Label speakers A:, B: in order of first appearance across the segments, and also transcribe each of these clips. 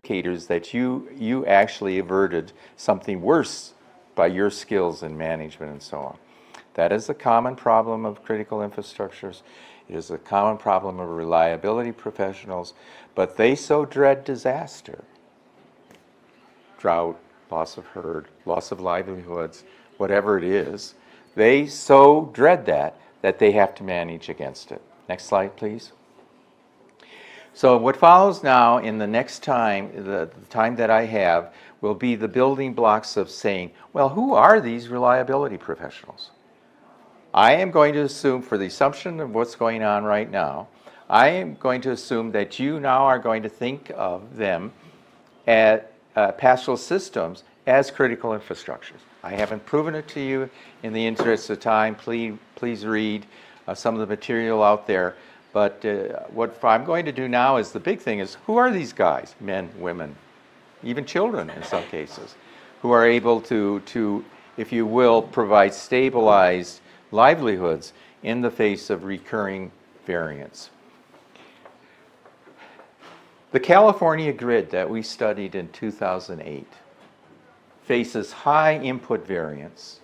A: indicators that you actually averted something worse by your skills in management and so on. That is a common problem of critical infrastructures. It is a common problem of reliability professionals, but they so dread disaster. Drought, loss of herd, loss of livelihoods, whatever it is, they so dread that they have to manage against it. Next slide, please. So what follows now in the next time, the time that I have, will be the building blocks of saying, well, who are these reliability professionals? I am going to assume, for the assumption of what's going on right now, I am going to assume that you now are going to think of them at pastoral systems as critical infrastructures. I haven't proven it to you. In the interest of time, please read some of the material out there. But what I'm going to do now is the big thing is, who are these guys? Men, women, even children in some cases, who are able to, if you will, provide stabilized livelihoods in the face of recurring variance. The California grid that we studied in 2008 faces high input variance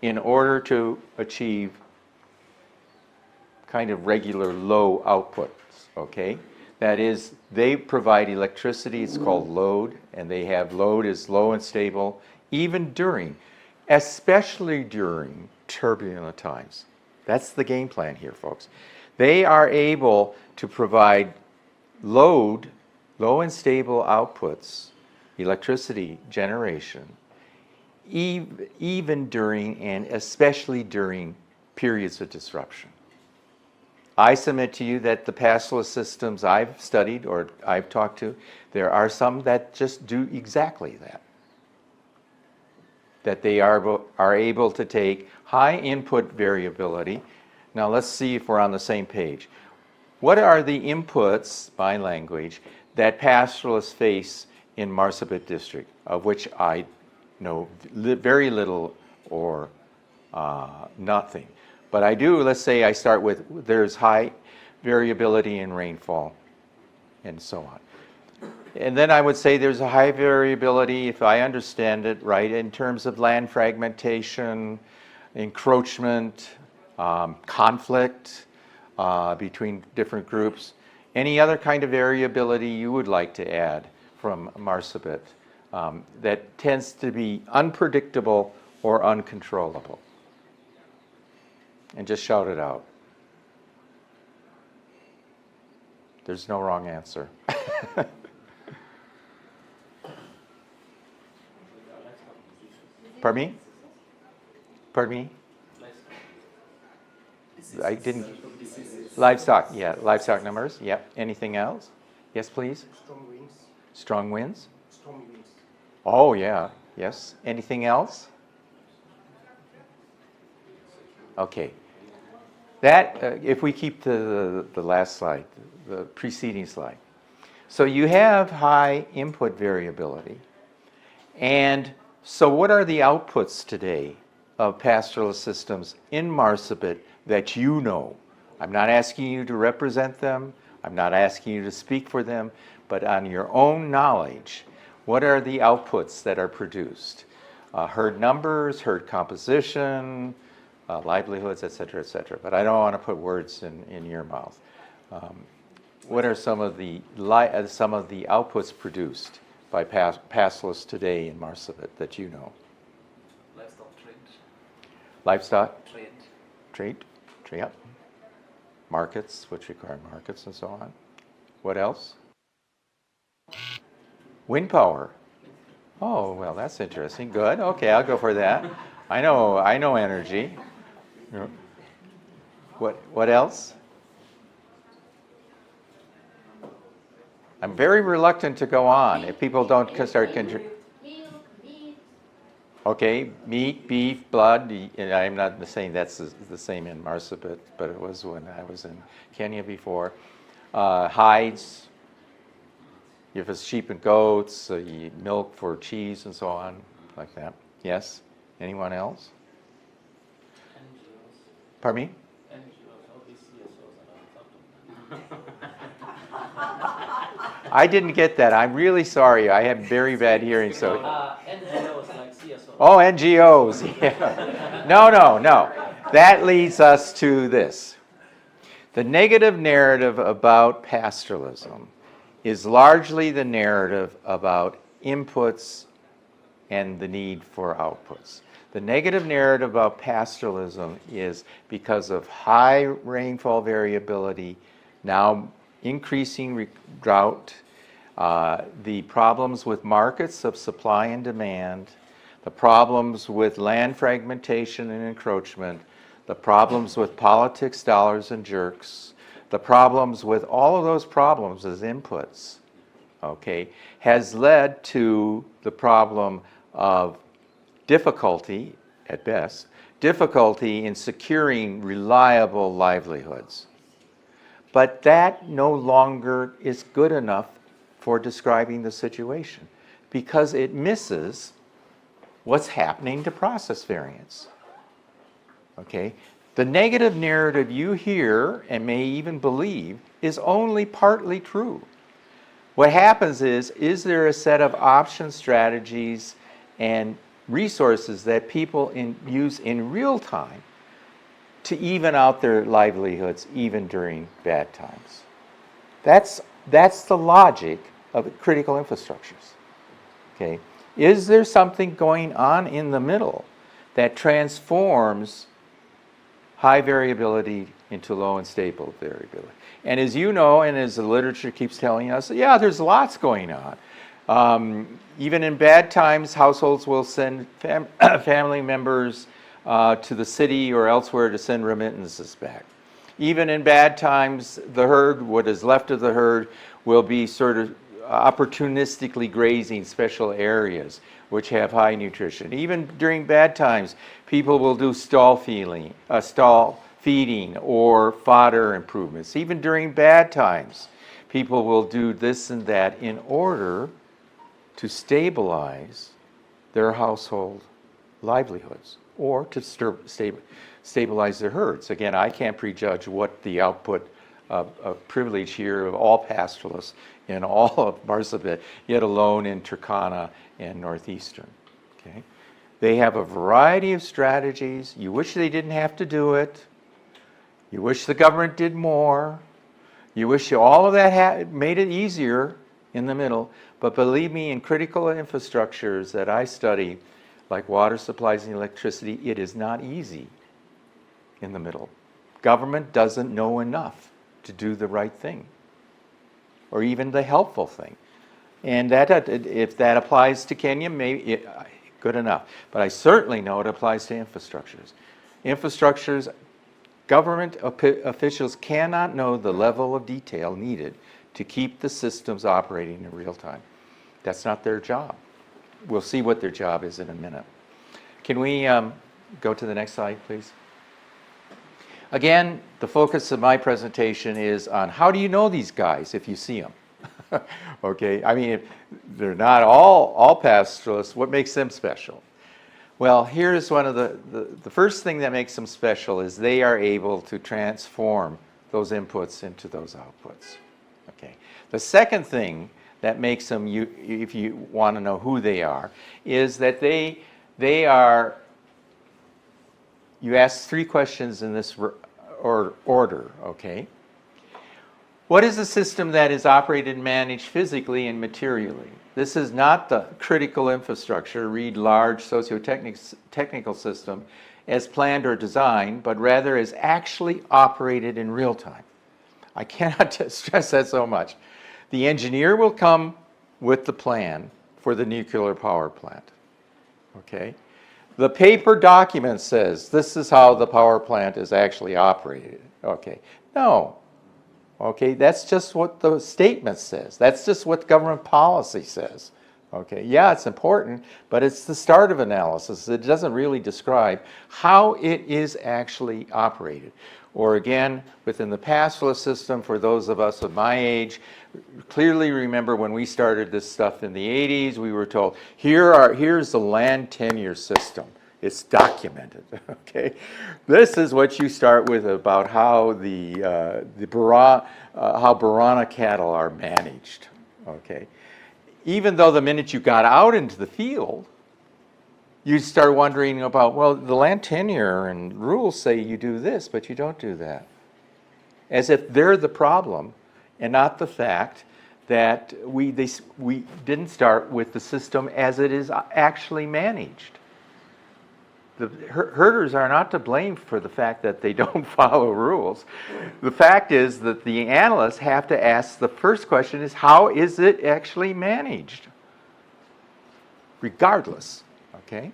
A: in order to achieve kind of regular low outputs, okay? That is, they provide electricity, it's called load, and they have load is low and stable, even during, especially during turbulent times. That's the game plan here, folks. They are able to provide load, low and stable outputs, electricity generation, even during and especially during periods of disruption. I submit to you that the pastoralist systems I've studied or I've talked to, there are some that just do exactly that. That they are able to take high input variability. Now let's see if we're on the same page. What are the inputs, by language, that pastoralists face in Marsabit district, of which I know very little or nothing? But I do, let's say I start with, there's high variability in rainfall and so on. And then I would say there's a high variability, if I understand it right, in terms of land fragmentation, encroachment, conflict between different groups. Any other kind of variability you would like to add from Marsabit that tends to be unpredictable or uncontrollable? And just shout it out. There's no wrong answer. Pardon me? Pardon me? I didn't. Livestock, yeah, livestock numbers. Yep. Anything else? Yes, please.
B: Strong winds.
A: Strong winds?
B: Strong winds.
A: Oh, yeah. Yes. Anything else? Okay. That, if we keep to the last slide, the preceding slide. So you have high input variability. And so what are the outputs today of pastoral systems in Marsabit that you know? I'm not asking you to represent them. I'm not asking you to speak for them. But on your own knowledge, what are the outputs that are produced? Herd numbers, herd composition, livelihoods, et cetera, et cetera. But I don't want to put words in your mouth. What are some of the outputs produced by pastoralists today in Marsabit that you know?
C: Livestock trade.
A: Livestock?
C: Trade.
A: Trade, yep. Markets, which require markets and so on. What else? Wind power. Oh, well, that's interesting. Good. Okay, I'll go for that. I know energy. What else? I'm very reluctant to go on if people don't start contributing. Okay, meat, beef, blood. I'm not saying that's the same in Marsabit, but it was when I was in Kenya before. Hides. If it's sheep and goats, you milk for cheese and so on, like that. Yes? Anyone else?
C: NGOs.
A: Pardon me?
C: NGOs, all these CSOs
A: I didn't get that. I'm really sorry. I have very bad hearing, so.
C: NGOs like CSO.
A: Oh, NGOs, yeah. No. That leads us to this. The negative narrative about pastoralism is largely the narrative about inputs and the need for outputs. The negative narrative about pastoralism is because of high rainfall variability, now increasing drought, the problems with markets of supply and demand, the problems with land fragmentation and encroachment, the problems with politics, dollars, and jerks, the problems with all of those problems as inputs, okay, has led to the problem of difficulty, at best, difficulty in securing reliable livelihoods. But that no longer is good enough for describing the situation because it misses what's happening to process variance. Okay? The negative narrative you hear and may even believe is only partly true. What happens is there a set of option strategies and resources that people use in real time to even out their livelihoods even during bad times? That's the logic of critical infrastructures. Okay? Is there something going on in the middle that transforms high variability into low and stable variability? And as you know, and as the literature keeps telling us, yeah, there's lots going on. Even in bad times, households will send family members to the city or elsewhere to send remittances back. Even in bad times, the herd, what is left of the herd, will be sort of opportunistically grazing special areas which have high nutrition. Even during bad times, people will do stall feeding or fodder improvements. Even during bad times, people will do this and that in order to stabilize their household livelihoods or to stabilize their herds. Again, I can't prejudge what the output of privilege here of all pastoralists in all of Marsabit, yet alone in Turkana and Northeastern. Okay? They have a variety of strategies. You wish they didn't have to do it. You wish the government did more. You wish all of that made it easier in the middle. But believe me, in critical infrastructures that I study, like water supplies and electricity, it is not easy in the middle. Government doesn't know enough to do the right thing or even the helpful thing. And that, if that applies to Kenya, maybe good enough. But I certainly know it applies to infrastructures. Infrastructures, government officials cannot know the level of detail needed to keep the systems operating in real time. That's not their job. We'll see what their job is in a minute. Can we go to the next slide, please? Again, the focus of my presentation is on how do you know these guys if you see them? Okay, I mean, if they're not all pastoralists, what makes them special? Well, here's one of the first thing that makes them special is they are able to transform those inputs into those outputs. Okay. The second thing that makes them, if you want to know who they are, is that they are, you ask three questions in this order, okay? What is a system that is operated and managed physically and materially? This is not the critical infrastructure, read large socio-technical system, as planned or designed, but rather as actually operated in real time. I cannot stress that so much. The engineer will come with the plan for the nuclear power plant, okay? The paper document says this is how the power plant is actually operated, okay? No, okay, that's just what the statement says. That's just what government policy says, okay? Yeah, it's important, but it's the start of analysis. It doesn't really describe how it is actually operated. Or again, within the pastoralist system, for those of us of my age, clearly remember when we started this stuff in the 80s, we were told, here's the land tenure system. It's documented, okay? This is what you start with about how how Borana cattle are managed, okay? Even though the minute you got out into the field, you start wondering about, well, the land tenure and rules say you do this, but you don't do that. As if they're the problem and not the fact that we didn't start with the system as it is actually managed. The herders are not to blame for the fact that they don't follow rules. The fact is that the analysts have to ask the first question is, how is it actually managed? Regardless, okay?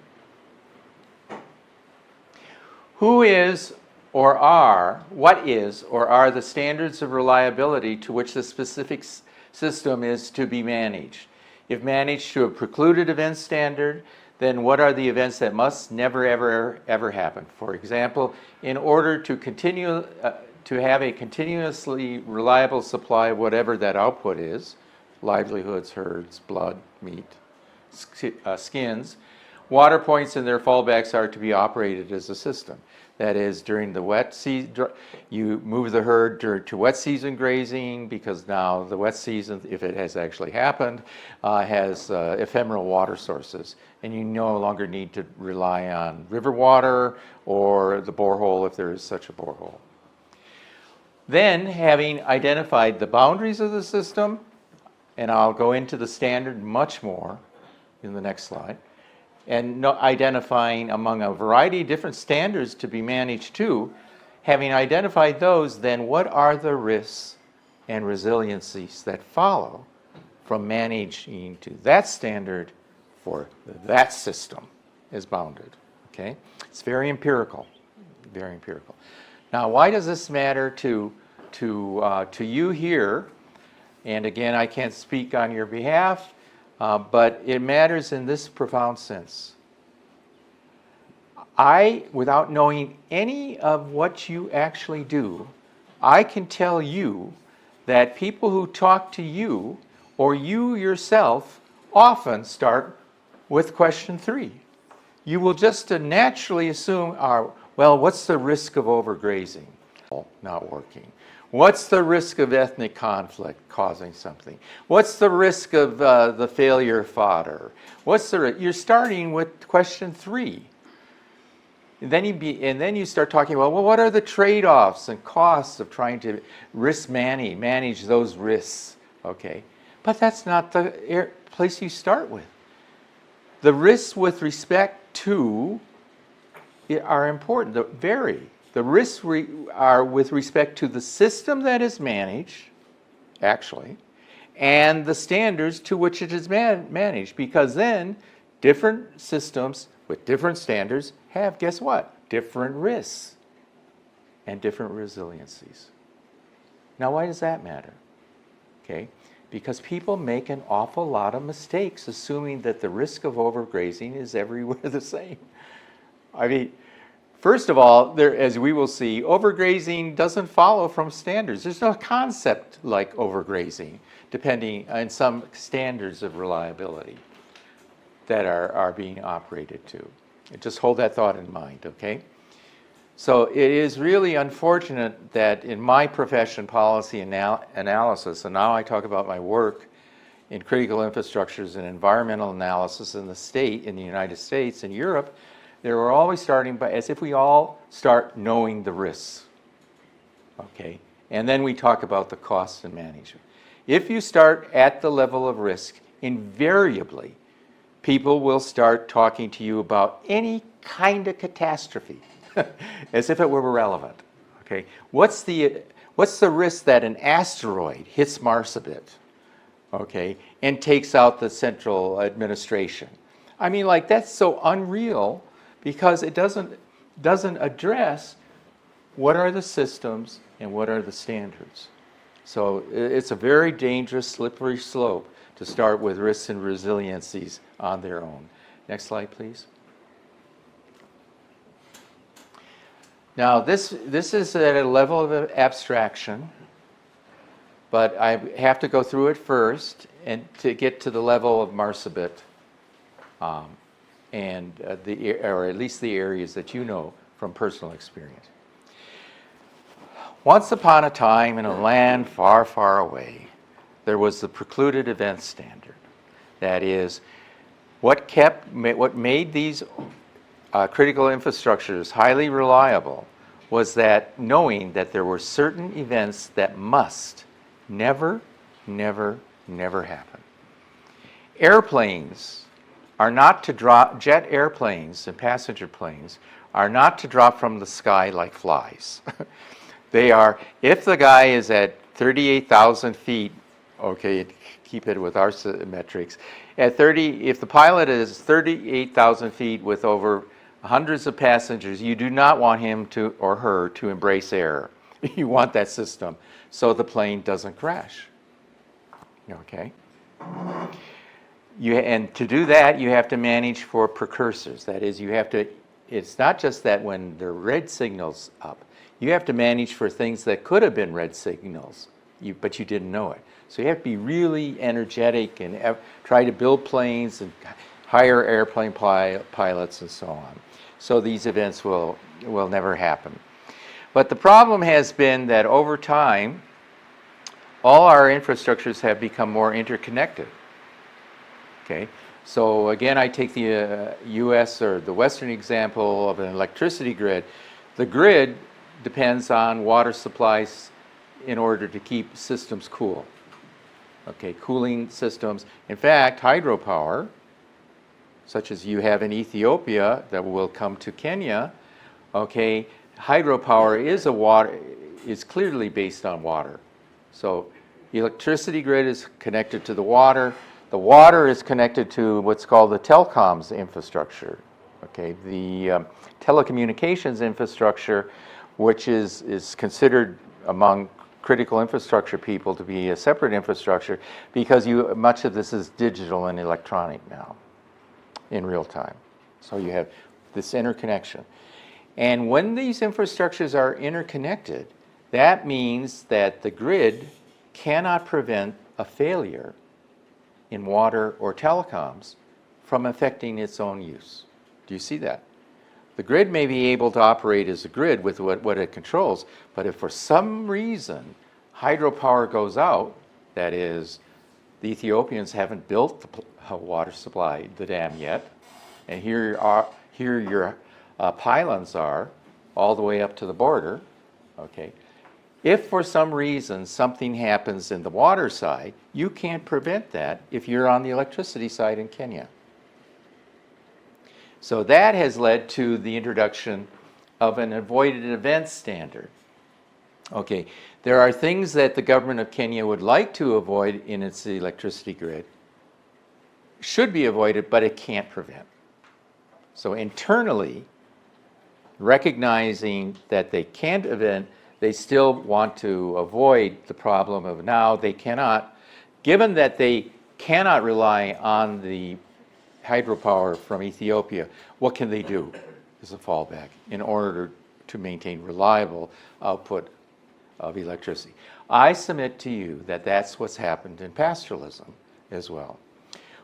A: What is or are the standards of reliability to which the specific system is to be managed? If managed to a precluded event standard, then what are the events that must never, ever happen? For example, in order to continue to have a continuously reliable supply of whatever that output is, livelihoods, herds, blood, meat, skins, water points and their fallbacks are to be operated as a system. That is, during the wet season, you move the herd to wet season grazing, because now the wet season, if it has actually happened, has ephemeral water sources. And you no longer need to rely on river water or the borehole if there is such a borehole. Then, having identified the boundaries of the system, and I'll go into the standard much more in the next slide, and identifying among a variety of different standards to be managed too, having identified those, then what are the risks and resiliencies that follow from managing to that standard for that system is bounded, okay? It's very empirical, very empirical. Now, why does this matter to you here? And again, I can't speak on your behalf, but it matters in this profound sense. Without knowing any of what you actually do, I can tell you that people who talk to you or you yourself often start with question 3. You will just naturally assume, well, what's the risk of overgrazing? Not working. What's the risk of ethnic conflict causing something? What's the risk of the failure of fodder? You're starting with question 3. And then you start talking about, well, what are the trade-offs and costs of trying to manage those risks? Okay, but that's not the place you start with. The risks with respect to are important. They vary. The risks are with respect to the system that is managed, actually, and the standards to which it is managed, because then different systems with different standards have, guess what? Different risks and different resiliencies. Now, why does that matter? Okay, because people make an awful lot of mistakes assuming that the risk of overgrazing is everywhere the same. I mean, first of all, as we will see, overgrazing doesn't follow from standards. There's no concept like overgrazing, depending on some standards of reliability that are being operated to. Just hold that thought in mind, okay? So it is really unfortunate that in my profession, policy analysis, and now I talk about my work in critical infrastructures and environmental analysis in the United States and Europe, they were always starting by, as if we all start knowing the risks, okay? And then we talk about the costs and management. If you start at the level of risk, invariably, people will start talking to you about any kind of catastrophe, as if it were irrelevant, okay? What's the risk that an asteroid hits Marsabit, okay, and takes out the central administration? I mean, like, that's so unreal, because it doesn't address what are the systems and what are the standards. So it's a very dangerous, slippery slope to start with risks and resiliencies on their own. Next slide, please. Now, this is at a level of abstraction, but I have to go through it first and to get to the level of Marsabit. Or at least the areas that you know from personal experience. Once upon a time in a land far, far away, there was the precluded event standard. That is, what made these critical infrastructures highly reliable was that knowing that there were certain events that must never happen. Airplanes are not to drop, jet airplanes and passenger planes are not to drop from the sky like flies. They are, if the guy is at 38,000 feet, okay, keep it with our metrics, if the pilot is 38,000 feet with over hundreds of passengers, you do not want him to, or her, to embrace error. You want that system so the plane doesn't crash. Okay? And to do that, you have to manage for precursors. That is, you have to, it's not just that when the red signal's up, you have to manage for things that could have been red signals, but you didn't know it. So you have to be really energetic and try to build planes and hire airplane pilots and so on. So these events will never happen. But the problem has been that over time, all our infrastructures have become more interconnected. Okay, so again, I take the US or the Western example of an electricity grid. The grid depends on water supplies in order to keep systems cool. Okay, cooling systems. In fact, hydropower, such as you have in Ethiopia that will come to Kenya, okay, hydropower is clearly based on water. So the electricity grid is connected to the water. The water is connected to what's called the telecoms infrastructure, okay, the telecommunications infrastructure, which is considered among critical infrastructure people to be a separate infrastructure because much of this is digital and electronic now in real time. So you have this interconnection. And when these infrastructures are interconnected, that means that the grid cannot prevent a failure in water or telecoms from affecting its own use. Do you see that? The grid may be able to operate as a grid with what it controls, but if for some reason hydropower goes out, that is, the Ethiopians haven't built the water supply, the dam yet, and here your pylons are all the way up to the border, okay? If for some reason something happens in the water side, you can't prevent that if you're on the electricity side in Kenya. So that has led to the introduction of an avoided event standard. Okay, there are things that the government of Kenya would like to avoid in its electricity grid, should be avoided, but it can't prevent. So internally, recognizing that they can't prevent, they still want to avoid the problem of now they cannot, given that they cannot rely on the hydropower from Ethiopia, what can they do as a fallback in order to maintain reliable output of electricity? I submit to you that that's what's happened in pastoralism as well.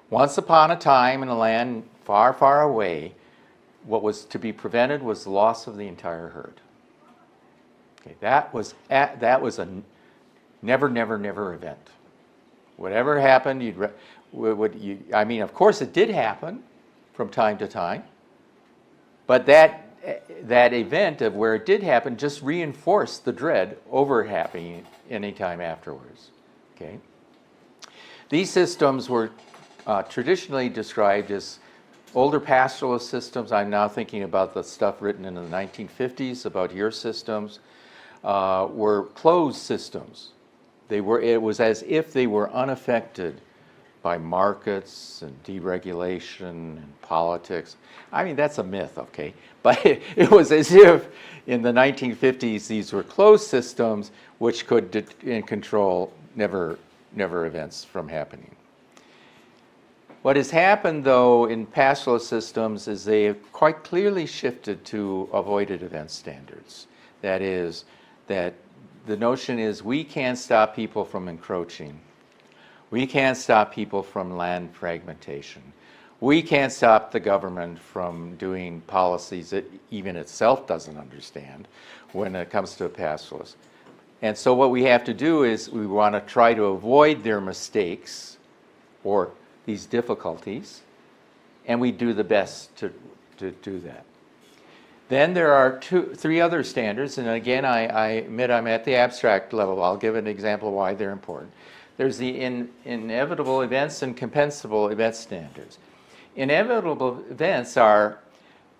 A: Once upon a time in a land far, far away, what was to be prevented was the loss of the entire herd. Okay, that was a never event. Whatever happened, I mean, of course it did happen from time to time, but that event of where it did happen just reinforced the dread over it happening any time afterwards. Okay, these systems were traditionally described as older pastoralist systems. I'm now thinking about the stuff written in the 1950s about your systems. Were closed systems. It was as if they were unaffected by markets and deregulation and politics. I mean, that's a myth, okay? But it was as if in the 1950s these were closed systems which could control never events from happening. What has happened, though, in pastoralist systems is they have quite clearly shifted to avoided event standards. That is, that the notion is we can't stop people from encroaching. We can't stop people from land fragmentation. We can't stop the government from doing policies that even itself doesn't understand when it comes to a pastoralist. And so what we have to do is we want to try to avoid their mistakes or these difficulties, and we do the best to do that. Then there are three other standards, and again, I admit I'm at the abstract level. I'll give an example of why they're important. There's the inevitable events and compensable event standards. Inevitable events are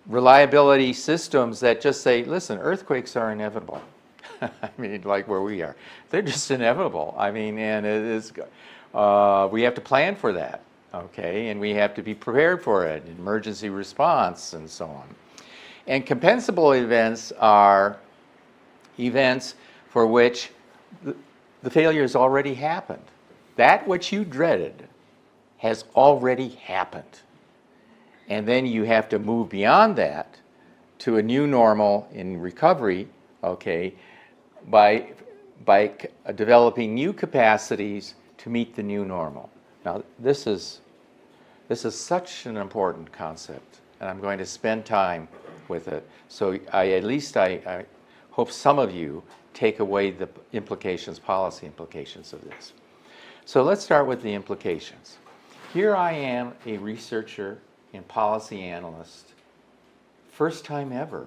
A: reliability systems that just say, listen, earthquakes are inevitable. I mean, like where we are. They're just inevitable. I mean, and it is, we have to plan for that, okay? And we have to be prepared for it, emergency response and so on. And compensable events are events for which the failure has already happened. That which you dreaded has already happened. And then you have to move beyond that to a new normal in recovery, okay, by developing new capacities to meet the new normal. Now, this is such an important concept, and I'm going to spend time with it. So I hope some of you take away the implications, policy implications of this. So let's start with the implications. Here I am, a researcher and policy analyst, first time ever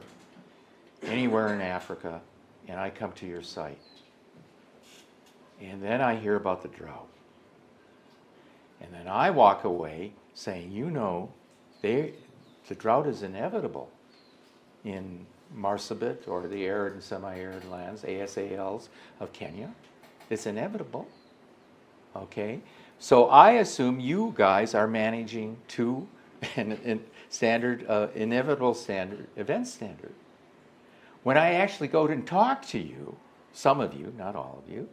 A: anywhere in Africa, and I come to your site. And then I hear about the drought. And then I walk away saying, you know, the drought is inevitable in Marsabit or the arid and semi-arid lands, ASALs of Kenya. It's inevitable, okay? So I assume you guys are managing to inevitable standard, event standard. When I actually go and talk to you, some of you, not all of you,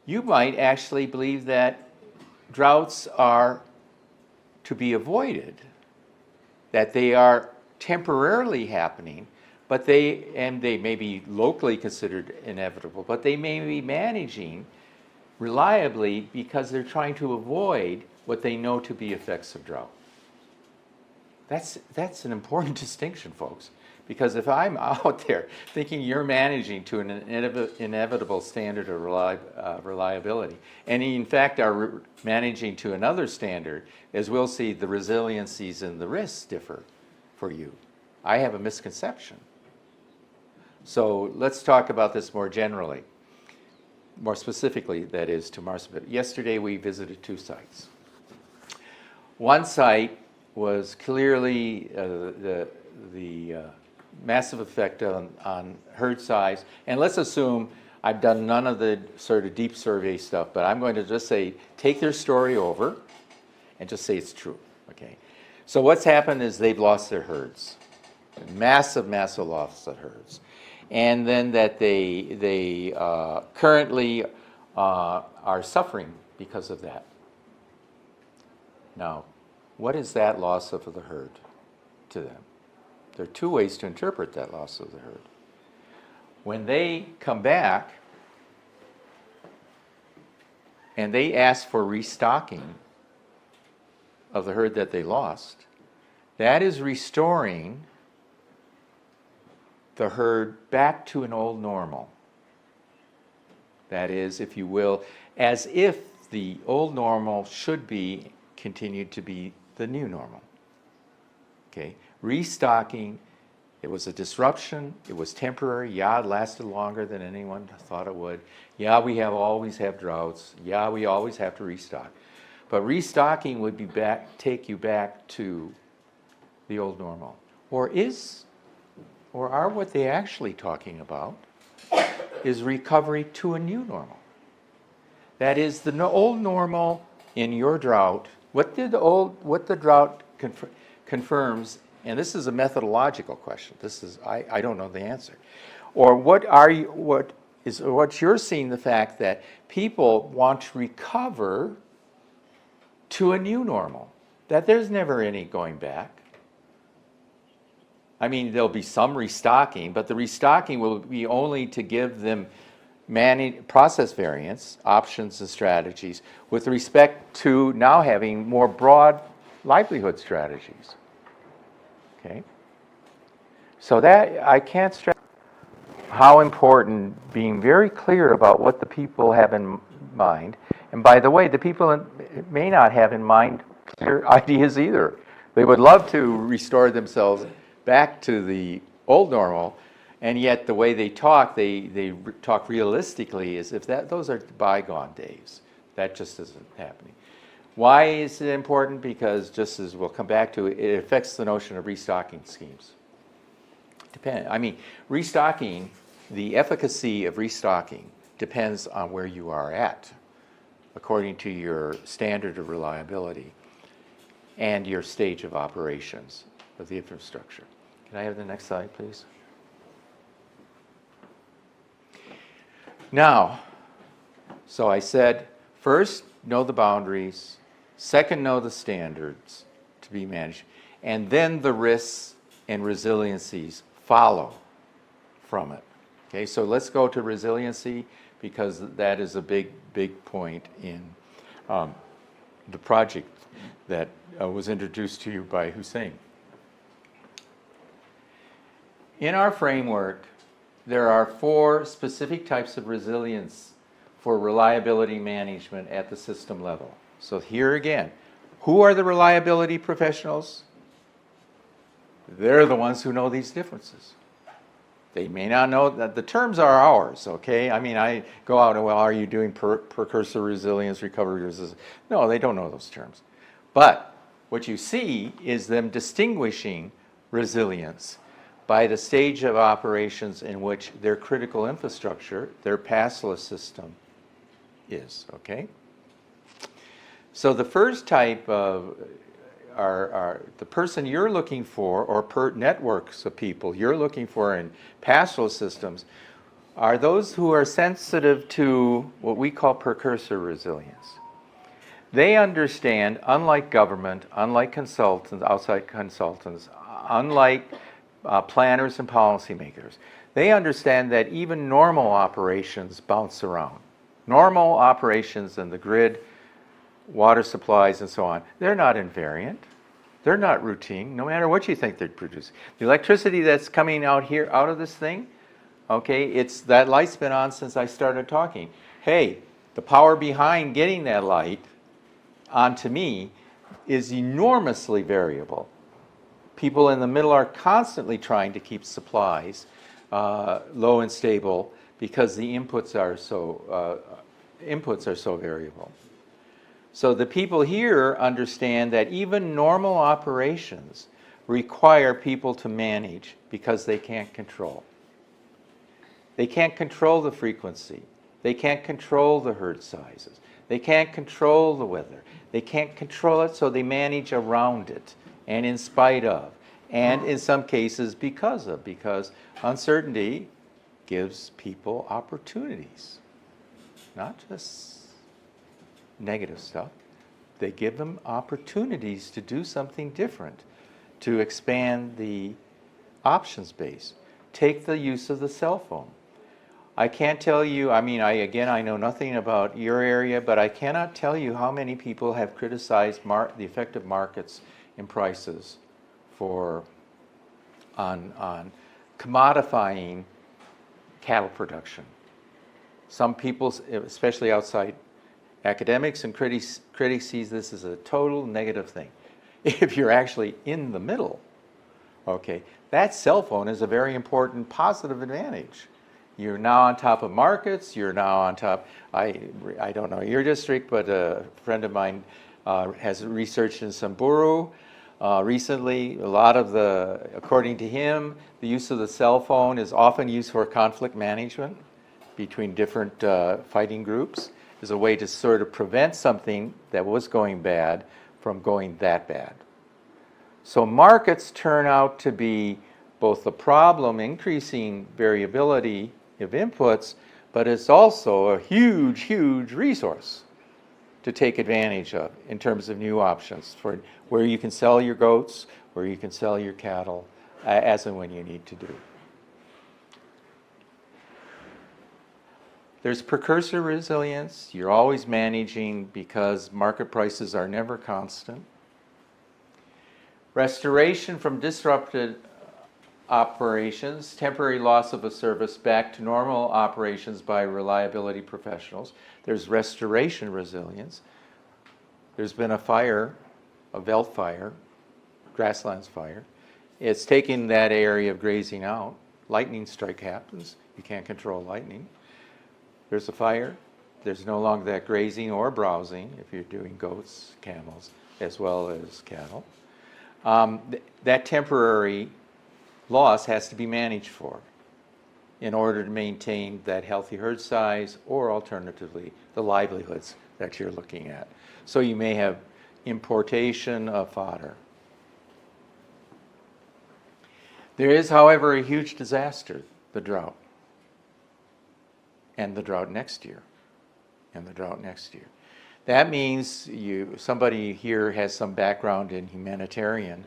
A: you might actually believe that droughts are to be avoided, that they are temporarily happening, but they may be locally considered inevitable, but they may be managing reliably because they're trying to avoid what they know to be effects of drought. That's an important distinction, folks, because if I'm out there thinking you're managing to an inevitable standard of reliability, and in fact are managing to another standard, as we'll see, the resiliencies and the risks differ for you. I have a misconception. So let's talk about this more generally, more specifically, that is, to Marsabit. Yesterday we visited two sites. One site was clearly the massive effect on herd size. And let's assume I've done none of the sort of deep survey stuff, but I'm going to just say, take their story over and just say it's true, okay? So what's happened is they've lost their herds, massive loss of herds. And then that they currently are suffering because of that. Now, what is that loss of the herd to them? There are two ways to interpret that loss of the herd. When they come back and they ask for restocking of the herd that they lost, that is restoring the herd back to an old normal. That is, if you will, as if the old normal should be continued to be the new normal. Okay, restocking, it was a disruption, it was temporary, yeah, it lasted longer than anyone thought it would. Yeah, we always have droughts, yeah, we always have to restock. But restocking would be take you back to the old normal. Or are what they actually talking about is recovery to a new normal. That is, the old normal in your drought, what the drought confirms, and this is a methodological question. I don't know the answer. Or what you're seeing, the fact that people want to recover to a new normal, that there's never any going back. I mean, there'll be some restocking, but the restocking will be only to give them process variants, options and strategies with respect to now having more broad livelihood strategies. Okay? So that, I can't stress, how important being very clear about what the people have in mind. And by the way, the people may not have in mind clear ideas either. They would love to restore themselves back to the old normal, and yet the way they talk talk realistically as if those are bygone days. That just isn't happening. Why is it important? Because just as we'll come back to, it affects the notion of restocking schemes. Restocking, the efficacy of restocking depends on where you are at, according to your standard of reliability and your stage of operations of the infrastructure. Can I have the next slide, please? Now, so I said, first, know the boundaries. Second, know the standards to be managed. And then the risks and resiliencies follow from it. Okay, so let's go to resiliency, because that is a big point in the project that was introduced to you by Hussein. In our framework, there are 4 specific types of resilience for reliability management at the system level. So here again, who are the reliability professionals? They're the ones who know these differences. They may not know that the terms are ours, okay? I go out and, well, are you doing precursor resilience, recovery resilience? No, they don't know those terms. But what you see is them distinguishing resilience by the stage of operations in which their critical infrastructure, their pastoralist system is, okay? So the first type of are the person you're looking for, or networks of people you're looking for in pastoral systems, are those who are sensitive to what we call precursor resilience. They understand, unlike government, unlike consultants, outside consultants, unlike planners and policymakers, they understand that even normal operations bounce around. Normal operations in the grid, water supplies and so on, they're not invariant. They're not routine, no matter what you think they produce. The electricity that's coming out here, out of this thing, okay, it's that light's been on since I started talking. Hey, the power behind getting that light onto me is enormously variable. People in the middle are constantly trying to keep supplies low and stable because the inputs are so variable. So the people here understand that even normal operations require people to manage because they can't control. They can't control the frequency. They can't control the herd sizes. They can't control the weather. They can't control it, so they manage around it and in spite of, and in some cases because uncertainty gives people opportunities, not just negative stuff. They give them opportunities to do something different, to expand the options base. Take the use of the cell phone. I can't tell you, I know nothing about your area, but I cannot tell you how many people have criticized the effect of markets and prices on commodifying cattle production. Some people, especially outside academics and critics sees this as a total negative thing. If you're actually in the middle, okay, that cell phone is a very important positive advantage. You're now on top of markets, you're now on top, I don't know your district, but a friend of mine has researched in Samburu recently. A lot of according to him, the use of the cell phone is often used for conflict management between different fighting groups, as a way to sort of prevent something that was going bad from going that bad. So markets turn out to be both a problem, increasing variability of inputs, but it's also a huge, huge resource to take advantage of in terms of new options for where you can sell your goats, where you can sell your cattle, as and when you need to do. There's precursor resilience. You're always managing because market prices are never constant. Restoration from disrupted operations, temporary loss of a service back to normal operations by reliability professionals. There's restoration resilience. There's been a fire, a veldt fire, grasslands fire. It's taking that area of grazing out. Lightning strike happens. You can't control lightning. There's a fire. There's no longer that grazing or browsing if you're doing goats, camels, as well as cattle. That temporary loss has to be managed for in order to maintain that healthy herd size, or alternatively, the livelihoods that you're looking at. So you may have importation of fodder. There is, however, a huge disaster, the drought. And the drought next year. And the drought next year. That means somebody here has some background in humanitarian,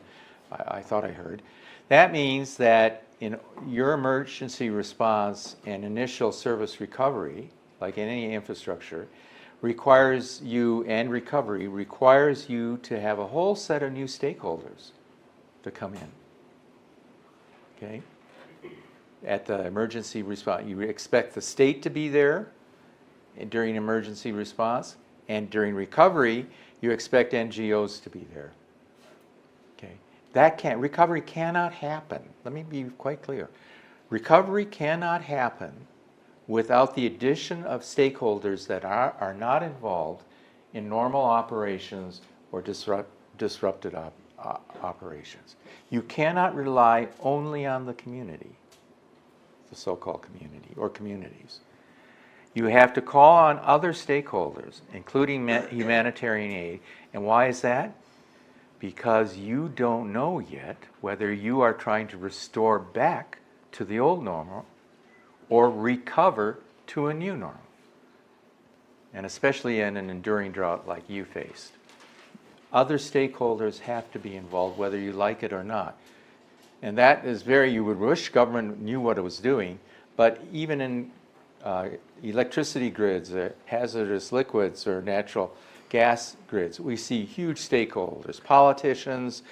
A: I thought I heard. That means that in your emergency response and initial service recovery, like in any infrastructure, requires you, and recovery requires you to have a whole set of new stakeholders to come in. Okay? At the emergency response, you expect the state to be there during emergency response, and during recovery, you expect NGOs to be there. Okay? Recovery cannot happen. Let me be quite clear. Recovery cannot happen without the addition of stakeholders that are not involved in normal operations or disrupted operations. You cannot rely only on the community, the so-called community or communities. You have to call on other stakeholders, including humanitarian aid. And why is that? Because you don't know yet whether you are trying to restore back to the old normal or recover to a new normal. And especially in an enduring drought like you faced. Other stakeholders have to be involved, whether you like it or not. And that is you would wish government knew what it was doing, but even in electricity grids, hazardous liquids, or natural gas grids, we see huge stakeholders, politicians,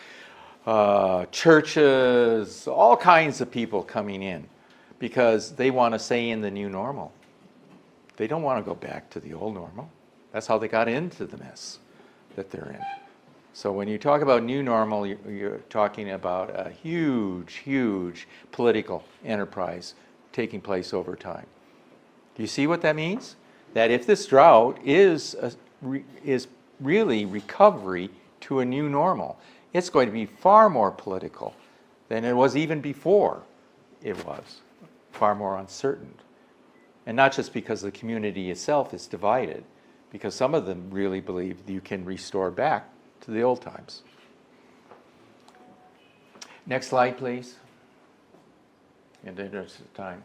A: churches, all kinds of people coming in because they want to say in the new normal. They don't want to go back to the old normal. That's how they got into the mess that they're in. So when you talk about new normal, you're talking about a huge, huge political enterprise taking place over time. Do you see what that means? That if this drought is really recovery to a new normal, it's going to be far more political than it was even before it was, far more uncertain. And not just because the community itself is divided, because some of them really believe you can restore back to the old times. Next slide, please. In the interest of time.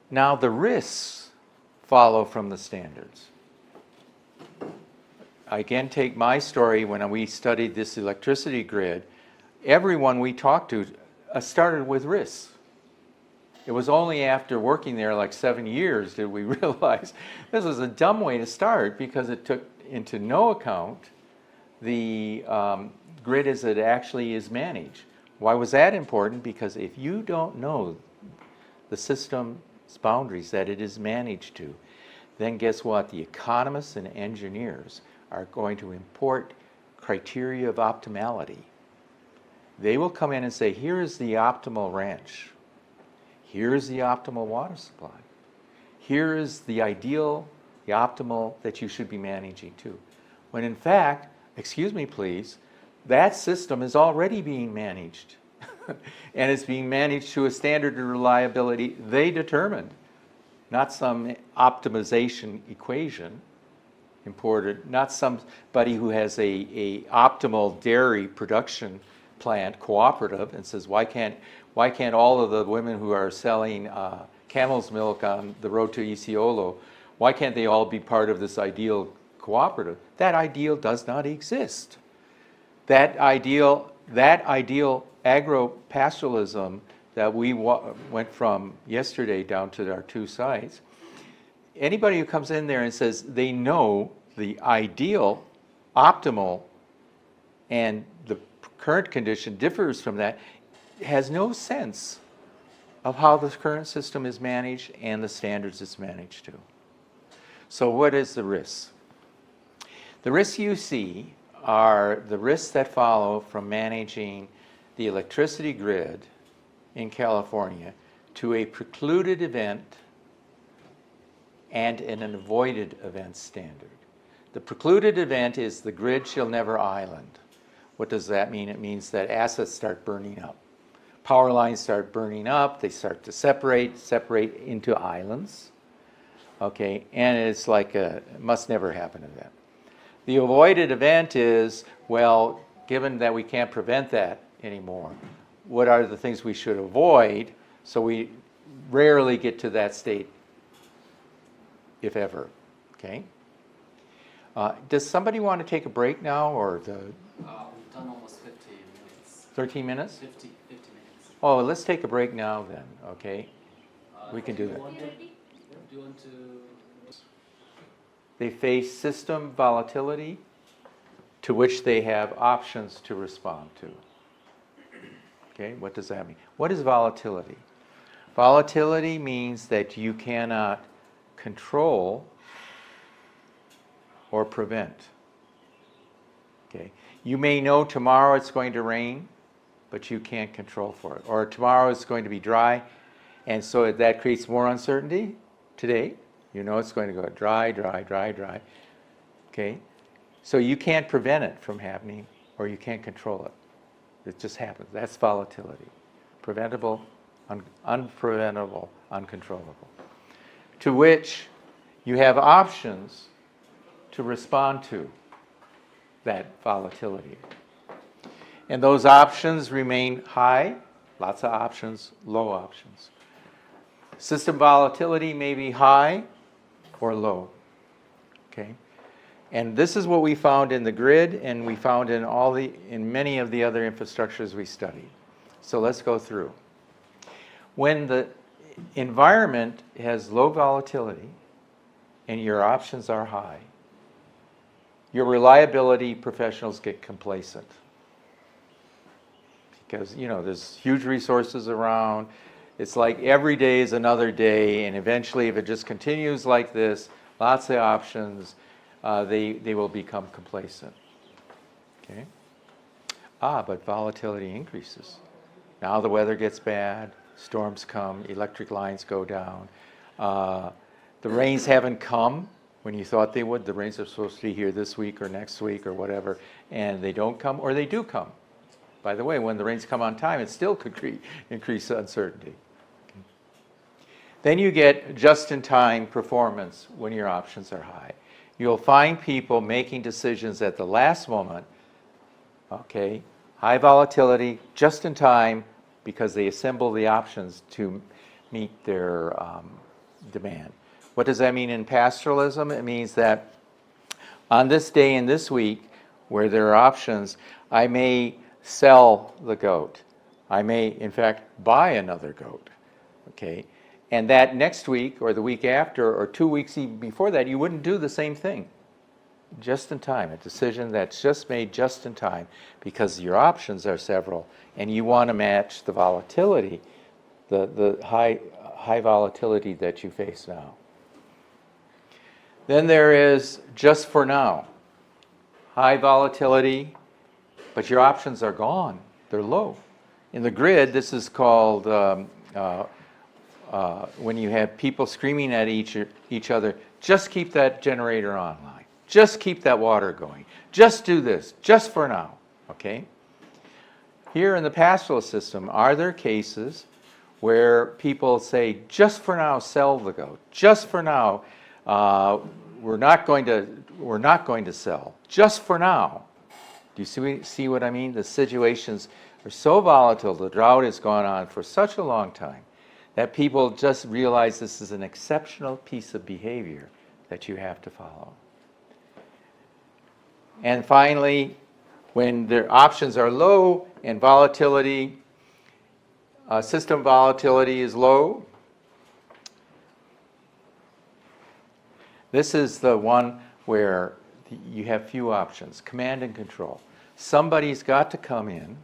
A: Now the risks follow from the standards. I again take my story when we studied this electricity grid. Everyone we talked to started with risks. It was only after working there like 7 years did we realize this was a dumb way to start, because it took into no account the grid as it actually is managed. Why was that important? Because if you don't know the system's boundaries that it is managed to, then guess what? The economists and engineers are going to import criteria of optimality. They will come in and say, here is the optimal ranch. Here is the optimal water supply. Here is the ideal, the optimal that you should be managing to. When in fact, excuse me please, that system is already being managed. And it's being managed to a standard of reliability they determined, not some optimization equation imported, not somebody who has a optimal dairy production plant cooperative and says, why can't all of the women who are selling camel's milk on the road to Isiolo, why can't they all be part of this ideal cooperative? That ideal does not exist. That ideal agro-pastoralism that we went from yesterday down to our 2 sites, anybody who comes in there and says they know the ideal, optimal, and the current condition differs from that, has no sense of how the current system is managed and the standards it's managed to. So what is the risks? The risks you see are the risks that follow from managing the electricity grid in California to a precluded event and an avoided event standard. The precluded event is the grid shall never island. What does that mean? It means that assets start burning up. Power lines start burning up, they start to separate into islands, okay, and it's like a must never happen event. The avoided event is, well, given that we can't prevent that anymore, what are the things we should avoid so we rarely get to that state, if ever, okay? Does somebody want to take a break now, or the?
C: We've done almost 50 minutes.
A: 13 minutes?
C: 50 minutes.
A: Oh, let's take a break now then, okay? We can do that.
C: Do you want to?
A: They face system volatility to which they have options to respond to. Okay, what does that mean? What is volatility? Volatility means that you cannot control or prevent. Okay, you may know tomorrow it's going to rain, but you can't control for it. Or tomorrow it's going to be dry, and so that creates more uncertainty today. You know it's going to go dry, dry, dry, dry. Okay? So you can't prevent it from happening, or you can't control it. It just happens. That's volatility. Preventable, unpreventable, uncontrollable. To which you have options to respond to that volatility. And those options remain high, lots of options, low options. System volatility may be high or low, okay? And this is what we found in the grid, and we found in many of the other infrastructures we studied. So let's go through. When the environment has low volatility and your options are high, your reliability professionals get complacent. Because, you know, there's huge resources around. It's like every day is another day, and eventually if it just continues like this, lots of options, they will become complacent. Okay? But volatility increases. Now the weather gets bad, storms come, electric lines go down. The rains haven't come when you thought they would. The rains are supposed to be here this week or next week or whatever, and they don't come, or they do come. By the way, when the rains come on time, it still could increase uncertainty. Okay. Then you get just-in-time performance when your options are high. You'll find people making decisions at the last moment, okay, high volatility, just in time, because they assemble the options to meet their demand. What does that mean in pastoralism? It means that on this day and this week, where there are options, I may sell the goat. I may, in fact, buy another goat, okay? And that next week or the week after or 2 weeks even before that, you wouldn't do the same thing. Just in time, a decision that's just made just in time because your options are several and you want to match the volatility, the high volatility that you face now. Then there is just for now. High volatility, but your options are gone. They're low. In the grid, this is called when you have people screaming at each other, just keep that generator online. Just keep that water going. Just do this, just for now, okay? Here in the pastoral system, are there cases where people say, just for now, sell the goat. Just for now, we're not going to sell. Just for now. Do you see what I mean? The situations are so volatile, the drought has gone on for such a long time, that people just realize this is an exceptional piece of behavior that you have to follow. And finally, when their options are low and volatility, system volatility is low, this is the one where you have few options, command and control. Somebody's got to come in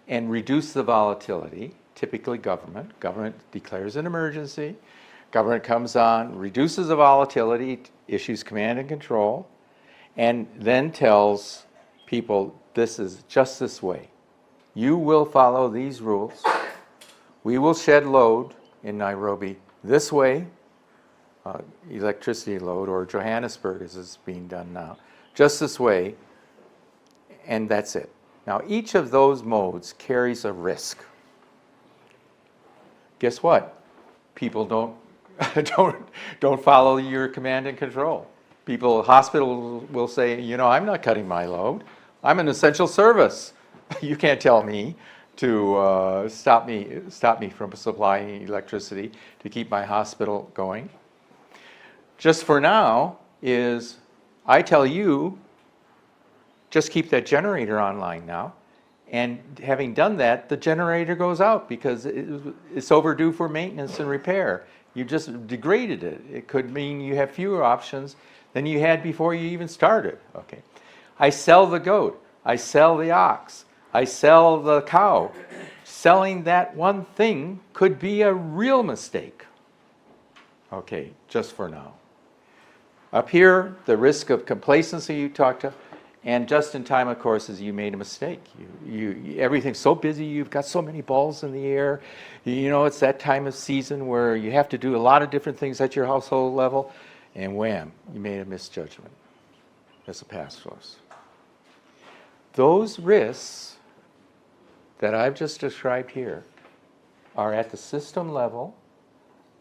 A: and reduce the volatility, typically government. Government declares an emergency. Government comes on, reduces the volatility, issues command and control, and then tells people, this is just this way. You will follow these rules. We will shed load in Nairobi this way, electricity load, or Johannesburg as is being done now, just this way, and that's it. Now, each of those modes carries a risk. Guess what? People don't don't follow your command and control. Hospitals will say, you know, I'm not cutting my load. I'm an essential service. You can't tell me to stop me from supplying electricity to keep my hospital going. Just for now is, I tell you, just keep that generator online now. And having done that, the generator goes out because it's overdue for maintenance and repair. You just degraded it. It could mean you have fewer options than you had before you even started. Okay. I sell the goat. I sell the ox. I sell the cow. Selling that one thing could be a real mistake. Okay, just for now. Up here, the risk of complacency you talked to, and just in time, of course, is you made a mistake. Everything's so busy, you've got so many balls in the air. You know, it's that time of season where you have to do a lot of different things at your household level, and wham, you made a misjudgment as a pastoralist. Those risks that I've just described here are at the system level,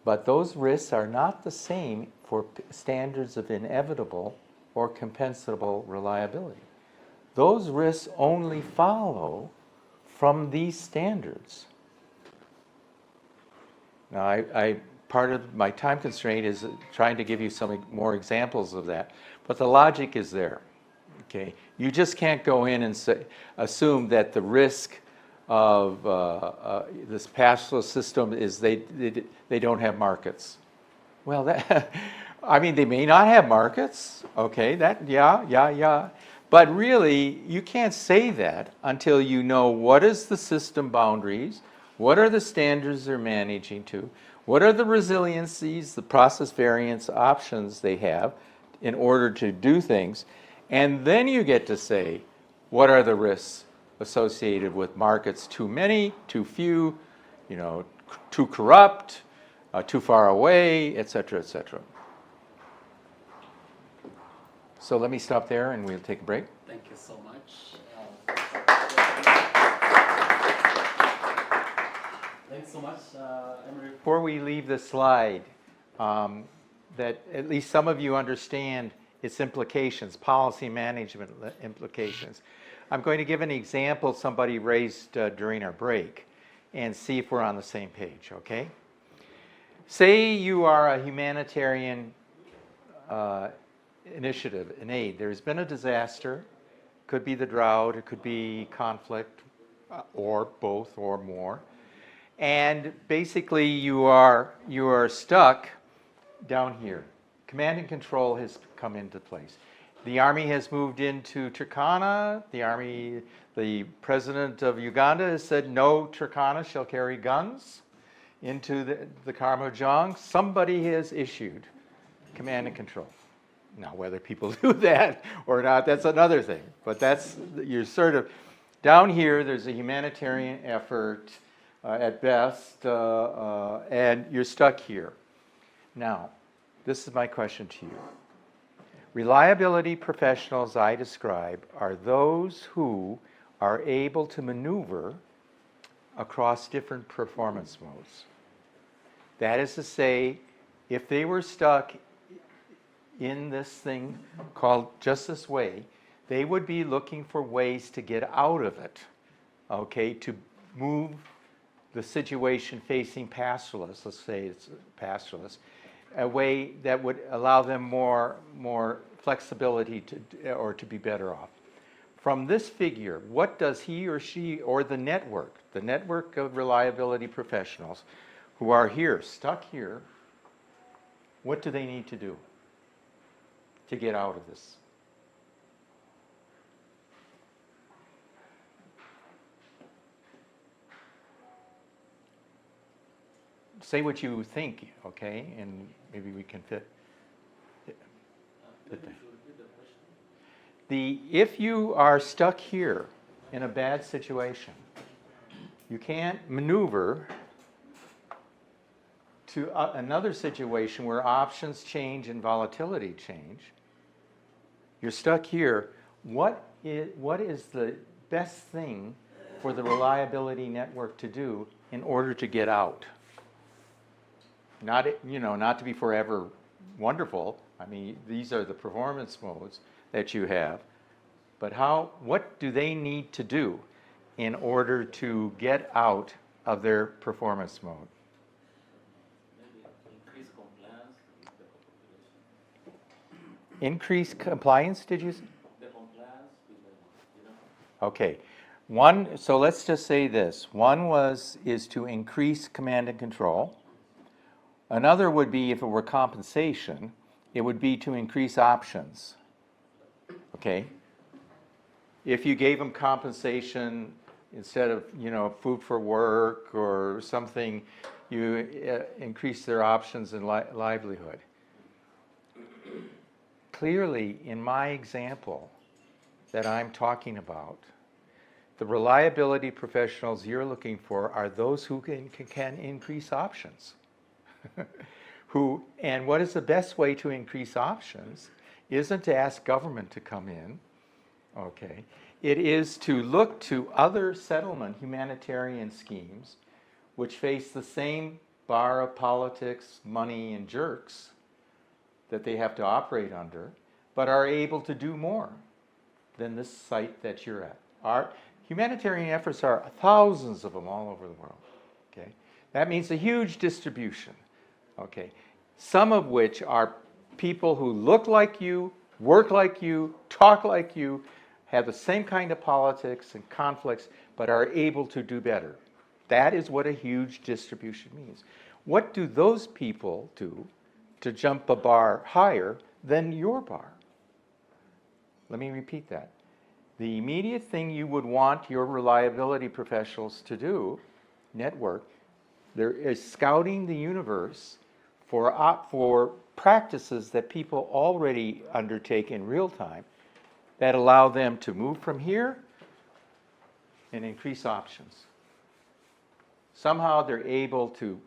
A: but those risks are not the same for standards of inevitable or compensable reliability. Those risks only follow from these standards. Now, part of my time constraint is trying to give you some more examples of that, but the logic is there. Okay, you just can't go in and assume that the risk of this pastoralist system is they don't have markets. Well, I mean, they may not have markets. Okay, yeah. But really, you can't say that until you know what is the system boundaries, what are the standards they're managing to, what are the resiliencies, the process variance options they have in order to do things, and then you get to say, what are the risks associated with markets? Too many, too few, you know, too corrupt, too far away, et cetera, et cetera. So let me stop there and we'll take a break.
C: Thank you so much. Thanks so much, Emery.
A: Before we leave the slide, that at least some of you understand its implications, policy management implications. I'm going to give an example somebody raised during our break and see if we're on the same page, okay? Say you are a humanitarian initiative in aid. There's been a disaster, could be the drought, it could be conflict, or both or more. And basically you are stuck down here. Command and control has come into place. The army has moved into Turkana. The president of Uganda has said no Turkana shall carry guns into the Kamajong. Somebody has issued command and control. Now, whether people do that or not, that's another thing. But you're sort of, down here, there's a humanitarian effort at best, and you're stuck here. Now, this is my question to you. Reliability professionals I describe are those who are able to maneuver across different performance modes. That is to say, if they were stuck in this thing called just this way, they would be looking for ways to get out of it, okay, to move the situation facing pastoralists, let's say it's pastoralists, a way that would allow them more flexibility to be better off. From this figure, what does he or she or the network of reliability professionals who are here, stuck here, what do they need to do to get out of this? say what you think, okay? And maybe we can fit
C: Maybe
A: that.
C: you should repeat the question.
A: If you are stuck here in a bad situation, you can't maneuver to another situation where options change and volatility change. You're stuck here. What is the best thing for the reliability network to do in order to get out? Not to be forever wonderful. I mean, these are the performance modes that you have. But what do they need to do in order to get out of their performance mode?
C: Maybe increase compliance with the population.
A: Increase compliance, did you say?
C: The compliance with the,
A: Okay. So let's just say this. One is to increase command and control. Another would be, if it were compensation, it would be to increase options. Okay? If you gave them compensation instead of, food for work or something, you increase their options and livelihood. Clearly, in my example that I'm talking about, the reliability professionals you're looking for are those who can increase options. And what is the best way to increase options isn't to ask government to come in, okay? It is to look to other settlement humanitarian schemes which face the same bar of politics, money, and jerks that they have to operate under, but are able to do more than this site that you're at. Our humanitarian efforts are thousands of them all over the world, okay? That means a huge distribution, okay? Some of which are people who look like you, work like you, talk like you, have the same kind of politics and conflicts, but are able to do better. That is what a huge distribution means. What do those people do to jump a bar higher than your bar? Let me repeat that. The immediate thing you would want your reliability professionals to do, network, there is scouting the universe for practices that people already undertake in real time that allow them to move from here and increase options. Somehow they're able to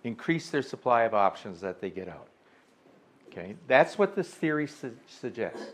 A: increase their supply of options that they get out. Okay, that's what this theory suggests.